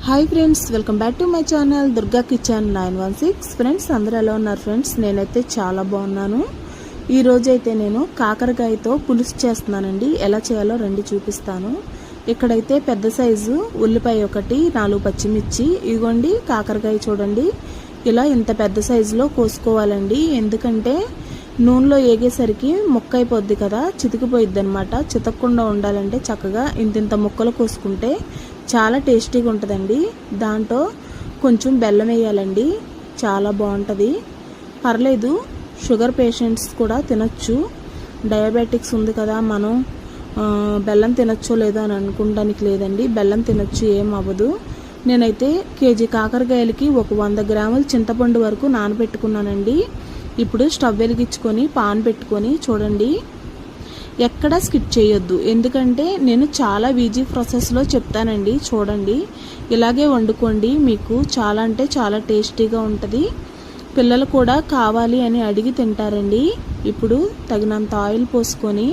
Hi friends, welcome back to my channel Durga kitchen 916. Friends, అందరూ ఎలా ఉన్నారు ఫ్రెండ్స్? నేనైతే చాలా బాగున్నాను. ఈ రోజైతే నేను కాకరకాయతో పులుసు చేస్తున్నానండి. ఎలా చేయాలో రండి చూపిస్తాను. ఇక్కడైతే పెద్ద సైజు ఉల్లిపాయ ఒకటి, 4 పచ్చిమిర్చి, ఇగోండి కాకరకాయ చూడండి. ఇలా ఇంత పెద్ద సైజులో కోసుకోవాలండి. ఎందుకంటే నూనెలో ఏగేసరికి ముక్క అయిపోద్ది కదా, చితికిపోయిద్ది అనమాట. చితకకుండా ఉండాలంటే చక్కగా ఇంతింత ముక్కలు కోసుకుంటే చాలా టేస్టీగా ఉంటుందండి. దాంట్లో కొంచెం బెల్లం వేయాలండి, చాలా బాగుంటుంది. పర్లేదు, షుగర్ పేషెంట్స్ కూడా తినచ్చు. డయాబెటిక్స్ ఉంది కదా, మనం బెల్లం తినచ్చో లేదో అని అనుకోవడానికి లేదండి, బెల్లం తినచ్చు, ఏం అవ్వదు. నేనైతే కేజీ కాకరకాయలకి ఒక 100 గ్రాముల చింతపండు వరకు నానబెట్టుకున్నానండి. ఇప్పుడు స్టవ్ వెలిగించుకొని పాన్ పెట్టుకొని చూడండి, ఎక్కడ స్కిప్ చేయొద్దు. ఎందుకంటే నేను చాలా ఈజీ ప్రాసెస్లో చెప్తానండి. చూడండి, ఇలాగే వండుకోండి, మీకు చాలా అంటే చాలా టేస్టీగా ఉంటుంది. పిల్లలు కూడా కావాలి అని అడిగి తింటారండి. ఇప్పుడు తగినంత ఆయిల్ పోసుకొని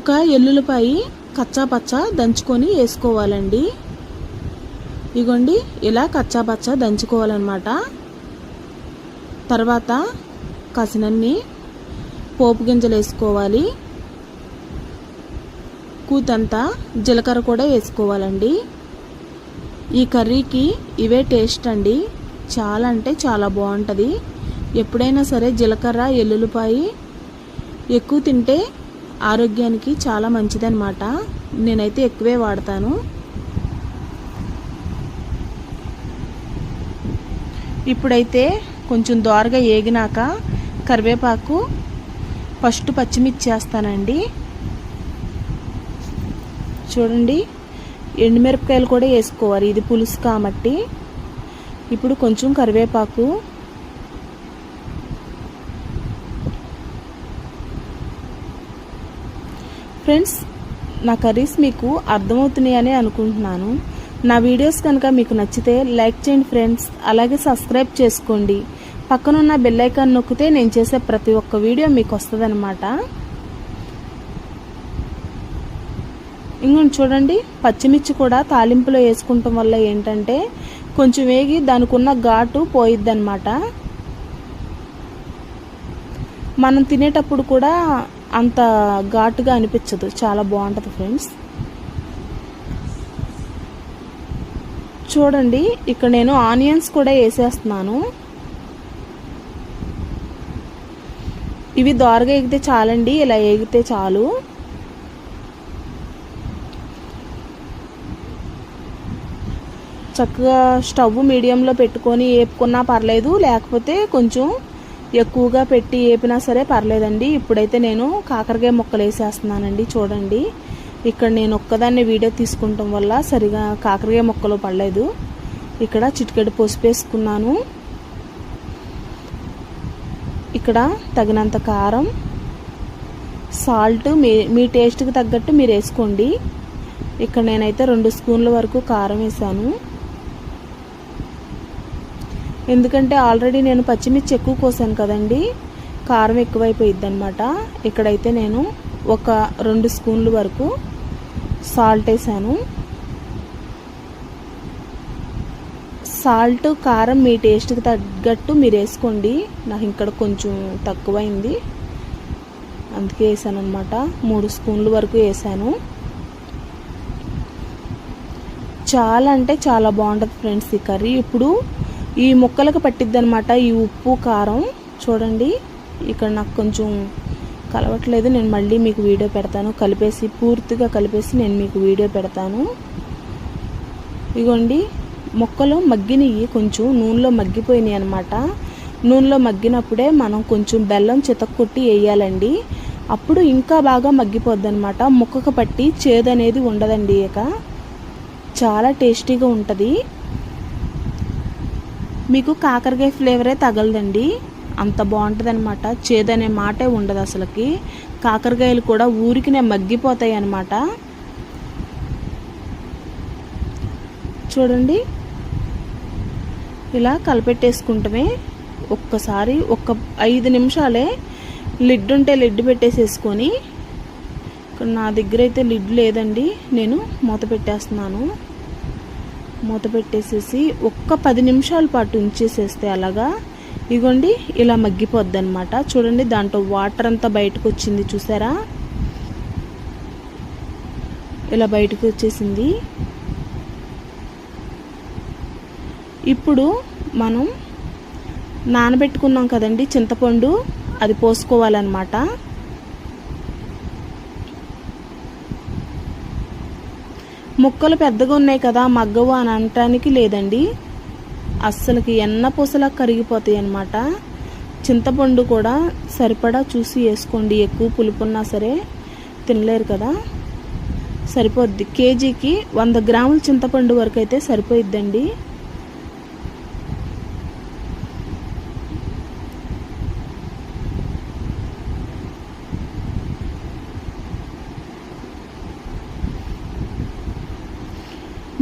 ఒక ఎల్లుల్లిపాయ కచ్చా పచ్చా దంచుకొని వేసుకోవాలండి. ఇగోండి, ఇలా కచ్చా పచ్చా దంచుకోవాలన్నమాట. తర్వాత కాసినన్ని పోపు గింజలు వేసుకోవాలి, కూతంతా జీలకర్ర కూడా వేసుకోవాలండి. ఈ కర్రీకి ఇవే టేస్ట్ అండి, చాలా అంటే చాలా బాగుంటుంది. ఎప్పుడైనా సరే జీలకర్ర ఎల్లుల్లిపాయ ఎక్కువ తింటే ఆరోగ్యానికి చాలా మంచిదన్నమాట. నేనైతే ఎక్కువే వాడతాను. ఇప్పుడైతే కొంచెం దోరగా ఏగినాక కరివేపాకు, ఫస్ట్ పచ్చిమిర్చి వేస్తానండి. చూడండి, ఎండుమిరపకాయలు కూడా వేసుకోవాలి, ఇది పులుసు కాబట్టి. ఇప్పుడు కొంచెం కరివేపాకు, ఫ్రెండ్స్ నా కర్రీస్ మీకు అర్థమవుతున్నాయని అనుకుంటున్నాను. నా వీడియోస్ కనుక మీకు నచ్చితే లైక్ చేయండి ఫ్రెండ్స్, అలాగే సబ్స్క్రైబ్ చేసుకోండి. పక్కనున్న బెల్ ఐకాన్ నొక్కితే నేను చేసే ప్రతి ఒక్క వీడియో మీకు వస్తుందన్నమాట. ఇంకొంచెం చూడండి, పచ్చిమిర్చి కూడా తాలింపులో వేసుకుంటాం వల్ల ఏంటంటే కొంచెం వేగి దానికి ఉన్న ఘాటు పోయిద్దన్నమాట. మనం తినేటప్పుడు కూడా అంత ఘాటుగా అనిపించదు, చాలా బాగుంటుంది ఫ్రెండ్స్. చూడండి, ఇక్కడ నేను ఆనియన్స్ కూడా వేసేస్తున్నాను. ఇవి దోరగా ఎగితే చాలండి, ఇలా ఎగితే చాలు. చక్కగా స్టవ్ మీడియంలో పెట్టుకొని వేపుకున్నా పర్లేదు, లేకపోతే కొంచెం ఎక్కువగా పెట్టి వేపినా సరే పర్లేదండి. ఇప్పుడైతే నేను కాకరకాయ ముక్కలు వేసేస్తున్నానండి. చూడండి, ఇక్కడ నేను ఒక్కదాన్ని వీడియో తీసుకుంటాం వల్ల సరిగా కాకరకాయ ముక్కలు పడలేదు. ఇక్కడ చిటికెడు పసుపు వేసుకున్నాను. ఇక్కడ తగినంత కారం, సాల్ట్ మీ టేస్ట్కి తగ్గట్టు మీరు వేసుకోండి. ఇక్కడ నేనైతే 2 స్పూన్ల వరకు కారం వేసాను. ఎందుకంటే ఆల్రెడీ నేను పచ్చిమిర్చి ఎక్కువ కోసాను కదండి, కారం ఎక్కువైపోయిద్ది అనమాట. ఇక్కడైతే నేను ఒక 2 స్పూన్ల వరకు సాల్ట్ వేసాను. సాల్ట్ కారం మీ టేస్ట్కి తగ్గట్టు మీరు వేసుకోండి. నాకు ఇక్కడ కొంచెం తక్కువైంది, అందుకే వేసాను అనమాట. 3 స్పూన్ల వరకు వేసాను. చాలా అంటే చాలా బాగుంటుంది ఫ్రెండ్స్ ఈ కర్రీ. ఇప్పుడు ఈ ముక్కలకు పట్టిద్ది అనమాట ఈ ఉప్పు కారం. చూడండి, ఇక్కడ నాకు కొంచెం కలవట్లేదు, నేను మళ్ళీ మీకు వీడియో పెడతాను. కలిపేసి పూర్తిగా కలిపేసి నేను మీకు వీడియో పెడతాను. ఇగోండి, ముక్కలు మగ్గినవి, కొంచెం నూనెలో మగ్గిపోయినాయి అనమాట. నూనెలో మగ్గినప్పుడే మనం కొంచెం బెల్లం చితక్కొట్టి వేయాలండి. అప్పుడు ఇంకా బాగా మగ్గిపోద్ది అనమాట. ముక్కకు పట్టి చేదు అనేది ఉండదండి. ఇక చాలా టేస్టీగా ఉంటుంది. మీకు కాకరకాయ ఫ్లేవరే తగలదండి, అంత బాగుంటుంది అనమాట. చేదనే మాటే ఉండదు అసలుకి. కాకరకాయలు కూడా ఊరికినే మగ్గిపోతాయి అన్నమాట. చూడండి, ఇలా కలిపెట్టేసుకుంటమే ఒక్కసారి ఒక 5 నిమిషాలే లిడ్ ఉంటే లిడ్ పెట్టేసేసుకొని నా దగ్గర అయితే లిడ్ లేదండి, నేను మూత పెట్టేస్తున్నాను. మూత పెట్టేసేసి ఒక్క 10 నిమిషాల పాటు ఉంచేసేస్తే అలాగా ఇగోండి ఇలా మగ్గిపోద్ది అనమాట. చూడండి దాంట్లో వాటర్ అంతా బయటకు వచ్చింది, చూసారా? ఇలా బయటకు వచ్చేసింది. ఇప్పుడు మనం నానబెట్టుకున్నాం కదండి చింతపండు, అది పోసుకోవాలన్నమాట. ముక్కలు పెద్దగా ఉన్నాయి కదా మగ్గవు అని అనటానికి లేదండి, అస్సలకి ఎన్న పూసలా కరిగిపోతాయి అన్నమాట. చింతపండు కూడా సరిపడా చూసి వేసుకోండి, ఎక్కువ పులుపున్నా సరే తినలేరు కదా. సరిపోద్ది, కేజీకి 100 గ్రాముల చింతపండు వరకు అయితే సరిపోయిద్దండి.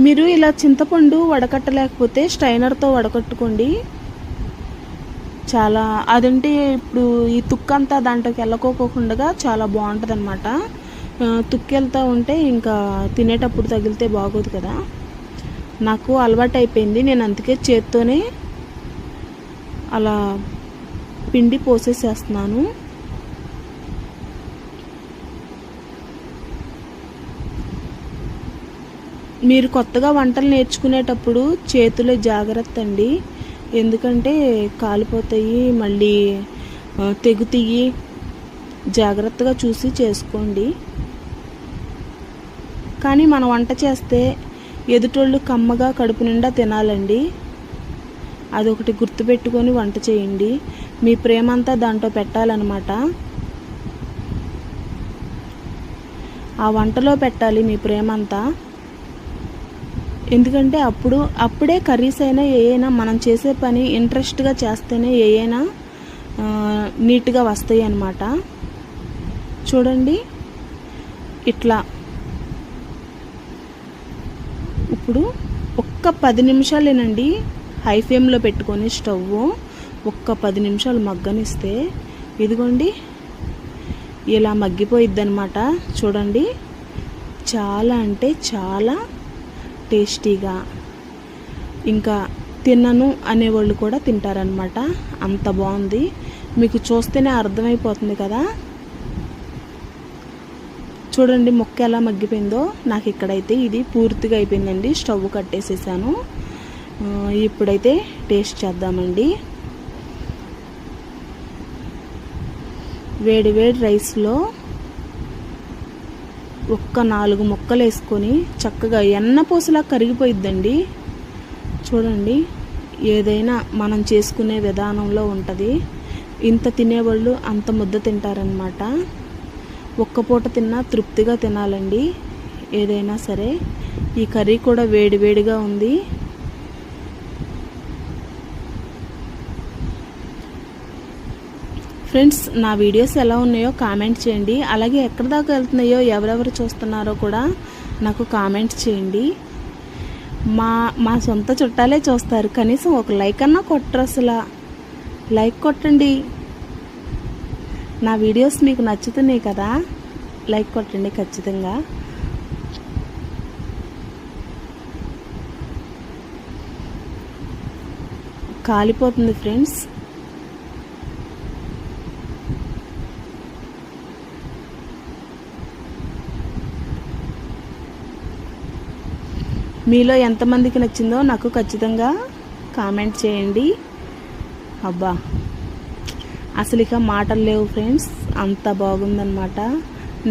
మీరు ఇలా చింతపండు వడకట్టలేకపోతే స్ట్రైనర్తో వడకట్టుకోండి. చాలా అదంటే ఇప్పుడు ఈ తుక్కంతా దాంట్లోకి వెళ్ళకోకుండా చాలా బాగుంటుంది అనమాట. తుక్కెళ్తూ ఉంటే ఇంకా తినేటప్పుడు తగిలితే బాగోదు కదా. నాకు అలవాటు అయిపోయింది, నేను అందుకే చేత్తోనే అలా పిండి పోసేసేస్తున్నాను. మీరు కొత్తగా వంటలు నేర్చుకునేటప్పుడు చేతులు జాగ్రత్త అండి, ఎందుకంటే కాలిపోతాయి, మళ్ళీ తెగుతాయి. జాగ్రత్తగా చూసి చేసుకోండి. కానీ మనం వంట చేస్తే ఎదుటోళ్ళు కమ్మగా కడుపు నిండా తినాలండి, అదొకటి గుర్తుపెట్టుకొని వంట చేయండి. మీ ప్రేమ అంతా దాంట్లో పెట్టాలన్నమాట, ఆ వంటలో పెట్టాలి మీ ప్రేమ అంతా. ఎందుకంటే అప్పుడే కర్రీస్ అయినా ఏమైనా మనం చేసే పని ఇంట్రెస్ట్గా చేస్తేనే ఏమైనా నీట్గా వస్తాయి అన్నమాట. చూడండి ఇట్లా. ఇప్పుడు ఒక్క 10 నిమిషాలేనండి హై ఫ్లేమ్లో పెట్టుకొని స్టవ్ ఒక్క 10 నిమిషాలు మగ్గనిస్తే ఇదిగోండి ఇలా మగ్గిపోయిద్ది అనమాట. చూడండి చాలా అంటే చాలా టేస్టీగా, ఇంకా తినను అనేవాళ్ళు కూడా తింటారనమాట, అంత బాగుంది. మీకు చూస్తేనే అర్థమైపోతుంది కదా. చూడండి ముక్క ఎలా మగ్గిపోయిందో. నాకు ఇక్కడైతే ఇది పూర్తిగా అయిపోయిందండి, స్టవ్ కట్టేసేసాను. ఇప్పుడైతే టేస్ట్ చేద్దామండి. వేడి వేడి రైస్లో ఒక్క 4 ముక్కలు వేసుకొని చక్కగా ఎన్నపూసలా కరిగిపోయిద్దండి. చూడండి ఏదైనా మనం చేసుకునే విధానంలో ఉంటుంది. ఇంత తినేవాళ్ళు అంత ముద్ద తింటారనమాట. ఒక్క పూట తిన్నా తృప్తిగా తినాలండి ఏదైనా సరే. ఈ కర్రీ కూడా వేడి వేడిగా ఉంది. ఫ్రెండ్స్ నా వీడియోస్ ఎలా ఉన్నాయో కామెంట్ చేయండి, అలాగే ఎక్కడి దాకా వెళ్తున్నాయో ఎవరెవరు చూస్తున్నారో కూడా నాకు కామెంట్ చేయండి. మా సొంత చుట్టాలే చూస్తారు, కనీసం ఒక లైక్ అన్నా కొట్టరు. అసలు లైక్ కొట్టండి, నా వీడియోస్ మీకు నచ్చుతున్నాయి కదా, లైక్ కొట్టండి ఖచ్చితంగా. కాలిపోతుంది ఫ్రెండ్స్. మీలో ఎంతమందికి నచ్చిందో నాకు ఖచ్చితంగా కామెంట్ చేయండి. అబ్బా అసలు ఇక మాటలు లేవు ఫ్రెండ్స్, అంత బాగుందన్నమాట.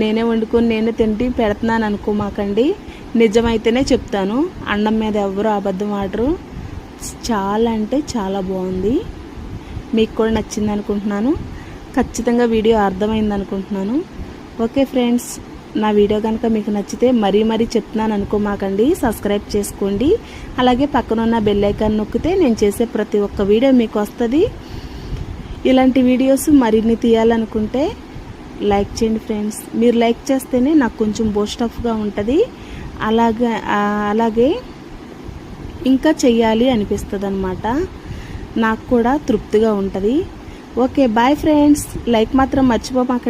నేనే వండుకొని నేనే తింటి పెడుతున్నాను అనుకోమాకండి, నిజమైతేనే చెప్తాను. అన్నం మీద ఎవరు అబద్ధం ఆడరు. చాలా అంటే చాలా బాగుంది. మీకు కూడా నచ్చింది అనుకుంటున్నాను. ఖచ్చితంగా వీడియో అర్థమైంది అనుకుంటున్నాను. ఓకే ఫ్రెండ్స్, నా వీడియో కనుక మీకు నచ్చితే మరీ చెప్తున్నాను అనుకోమాకండి, సబ్స్క్రైబ్ చేసుకోండి. అలాగే పక్కనున్న బెల్ ఐకాన్ నొక్కితే నేను చేసే ప్రతి ఒక్క వీడియో మీకు వస్తుంది. ఇలాంటి వీడియోస్ మరిన్ని తీయాలనుకుంటే లైక్ చేయండి ఫ్రెండ్స్. మీరు లైక్ చేస్తేనే నాకు కొంచెం బూస్టప్గా ఉంటుంది, అలాగే ఇంకా చెయ్యాలి అనిపిస్తుంది అన్నమాట, నాకు కూడా తృప్తిగా ఉంటుంది. ఓకే బాయ్ ఫ్రెండ్స్, లైక్ మాత్రం మర్చిపోమాకండి.